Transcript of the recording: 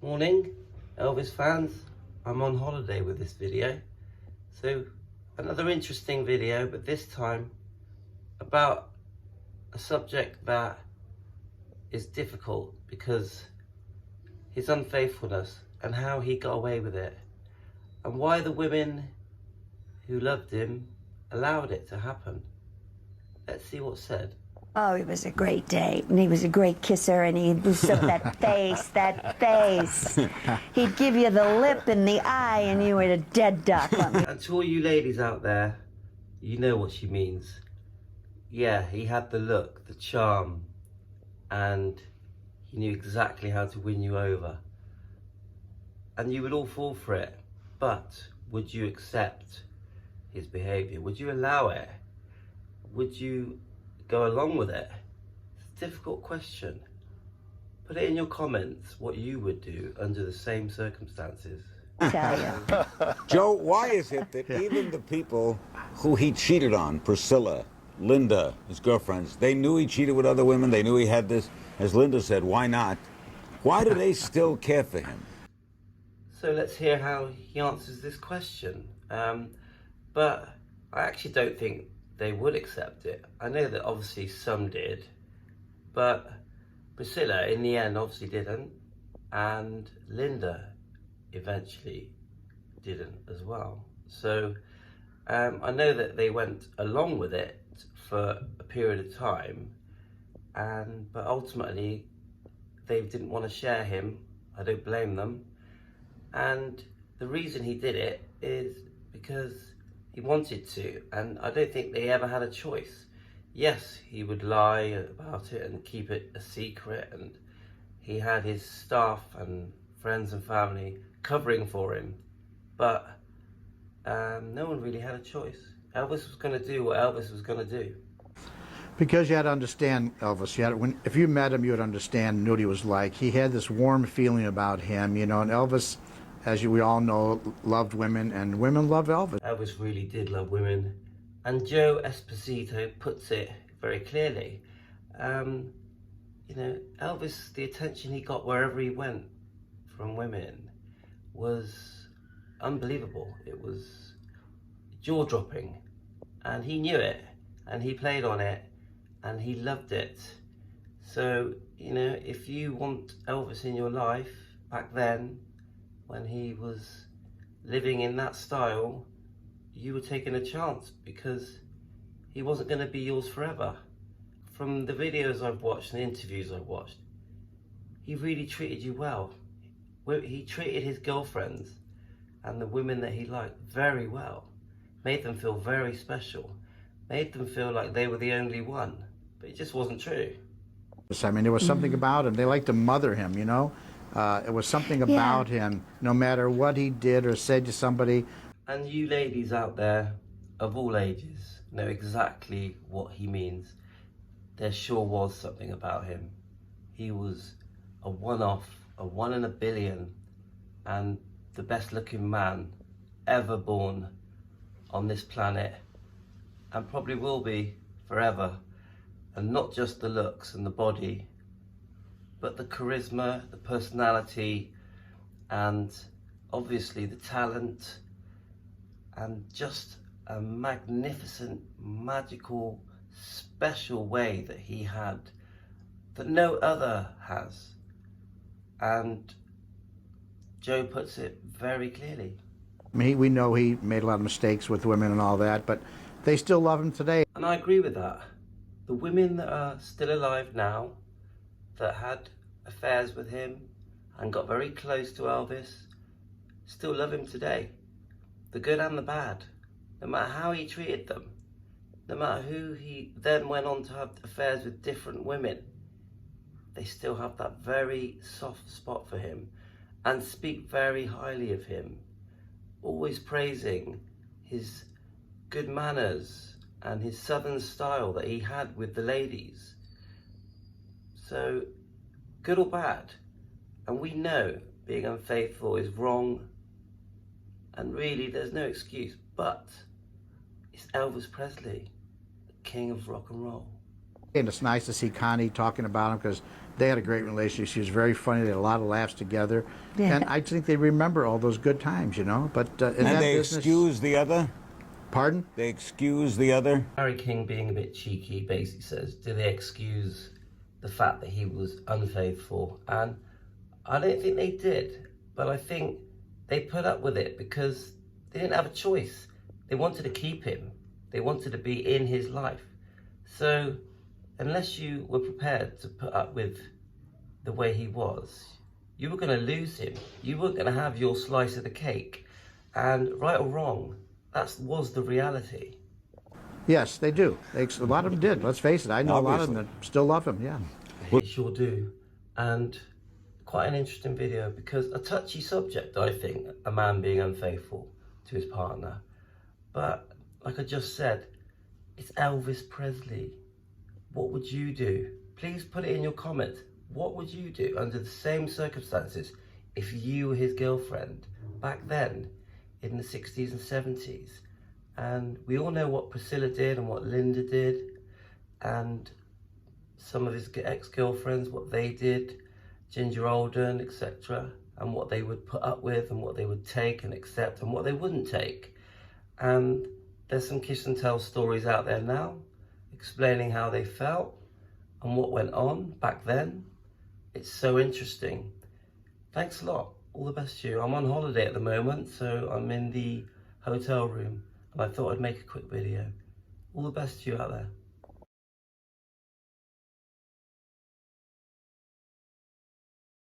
Morning, Elvis fans. I'm on holiday with this video. So, another interesting video, but this time about a subject that is difficult because his unfaithfulness and how he got away with it, and why the women who loved him allowed it to happen. Let's see what's said. Oh, it was a great date, and he was a great kisser, and he was so that face. He'd give you the lip and the eye, and you were a dead duck. And to all you ladies out there, you know what she means. Yeah, he had the look, the charm, and he knew exactly how to win you over. And you would all fall for it, but would you accept his behaviour? Would you allow it? Would you go along with it? It's a difficult question. Put it in your comments what you would do under the same circumstances. Tell you. Joe, why is it that even the people who he cheated on, Priscilla, Linda, his girlfriends, they knew he cheated with other women, they knew he had this, as Linda said, why not? Why do they still care for him? So let's hear how he answers this question. But I actually don't think they would accept it. I know that obviously some did, but Priscilla in the end obviously didn't, and Linda eventually didn't as well. So I know that they went along with it for a period of time, but ultimately they didn't want to share him. I don't blame them. And the reason he did it is because he wanted to, and I don't think they ever had a choice. Yes, he would lie about it and keep it a secret, and he had his staff and friends and family covering for him, but no one really had a choice. Elvis was going to do what Elvis was going to do. Because you had to understand Elvis. If you met him, you would understand, knew what he was like. He had this warm feeling about him, you know, and Elvis, as we all know, loved women, and women loved Elvis. Elvis really did love women, and Joe Esposito puts it very clearly. You know, Elvis, the attention he got wherever he went from women was unbelievable. It was jaw-dropping, and he knew it, and he played on it, and he loved it. So, you know, if you want Elvis in your life back then, when he was living in that style, you were taking a chance because he wasn't going to be yours forever. From the videos I've watched and the interviews I've watched, he really treated you well. He treated his girlfriends and the women that he liked very well, made them feel very special, made them feel like they were the only one, but it just wasn't true. I mean, there was something about him. They liked to mother him, you know? It was something about him, no matter what he did or said to somebody. And you ladies out there of all ages know exactly what he means. There sure was something about him. He was a one-off, a one in a billion, and the best looking man ever born on this planet, and probably will be forever. And not just the looks and the body, but the charisma, the personality, and obviously the talent, and just a magnificent, magical, special way that he had that no other has. And Joe puts it very clearly. I mean, we know he made a lot of mistakes with women and all that, but they still love him today. And I agree with that. The women that are still alive now, that had affairs with him and got very close to Elvis, still love him today. The good and the bad. No matter how he treated them, no matter who he then went on to have affairs with different women, they still have that very soft spot for him and speak very highly of him, always praising his good manners and his southern style that he had with the ladies. So, good or bad, and we know being unfaithful is wrong, and really there's no excuse, but it's Elvis Presley, the king of rock and roll. And it's nice to see Connie talking about him because they had a great relationship. She was very funny. They had a lot of laughs together. Yeah. And I think they remember all those good times, you know. But in And that they business, excuse the other? Pardon? They excuse the other? Harry King being a bit cheeky basically says, do they excuse the fact that he was unfaithful? And I don't think they did, but I think they put up with it because they didn't have a choice. They wanted to keep him. They wanted to be in his life. So unless you were prepared to put up with the way he was, you were going to lose him. You weren't going to have your slice of the cake. And right or wrong, that was the reality. Yes, they do. A lot of them did. Let's face it. I know a lot of them that still love him, yeah. They sure do. And quite an interesting video because a touchy subject, I think, a man being unfaithful to his partner. But like I just said, it's Elvis Presley. What would you do? Please put it in your comments. What would you do under the same circumstances if you were his girlfriend back then in the 60s and 70s? And we all know what Priscilla did and what Linda did, and some of his ex-girlfriends, what they did, Ginger Alden, etc., and what they would put up with and what they would take and accept and what they wouldn't take. And there's some kiss and tell stories out there now explaining how they felt and what went on back then. It's so interesting. Thanks a lot. All the best to you. I'm on holiday at the moment, so I'm in the hotel room and I thought I'd make a quick video. All the best to you out there.